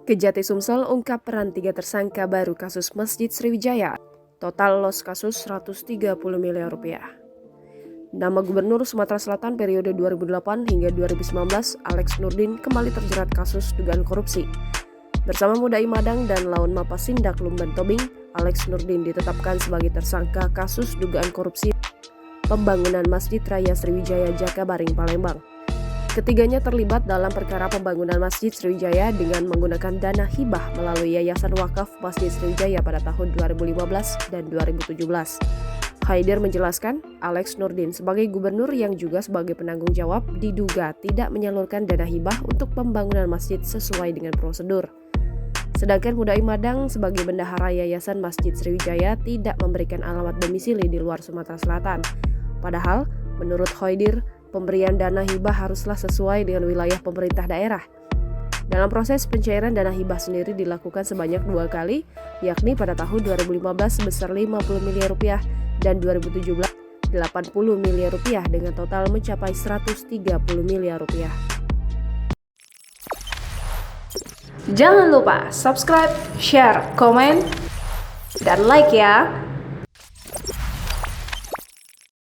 Kejati Sumsel ungkap peran 3 tersangka baru kasus Masjid Sriwijaya. Total los kasus 130 miliar rupiah. Nama Gubernur Sumatera Selatan periode 2008 hingga 2019, Alex Nurdin, kembali terjerat kasus dugaan korupsi. Bersama Mudai Madang dan Laun Mapasindak Lumban Tobing, Alex Nurdin ditetapkan sebagai tersangka kasus dugaan korupsi pembangunan Masjid Raya Sriwijaya Jakabaring, Palembang. Ketiganya terlibat dalam perkara pembangunan Masjid Sriwijaya dengan menggunakan dana hibah melalui Yayasan Wakaf Masjid Sriwijaya pada tahun 2015 dan 2017. Haidir menjelaskan, Alex Nurdin sebagai gubernur yang juga sebagai penanggung jawab diduga tidak menyalurkan dana hibah untuk pembangunan masjid sesuai dengan prosedur. Sedangkan Mudai Madang sebagai bendahara Yayasan Masjid Sriwijaya tidak memberikan alamat domisili di luar Sumatera Selatan. Padahal, menurut Haidir, pemberian dana hibah haruslah sesuai dengan wilayah pemerintah daerah. Dalam proses pencairan dana hibah sendiri dilakukan sebanyak 2 kali, yakni pada tahun 2015 sebesar 50 miliar rupiah dan 2017 80 miliar rupiah dengan total mencapai 130 miliar rupiah. Jangan lupa subscribe, share, komen, dan like ya!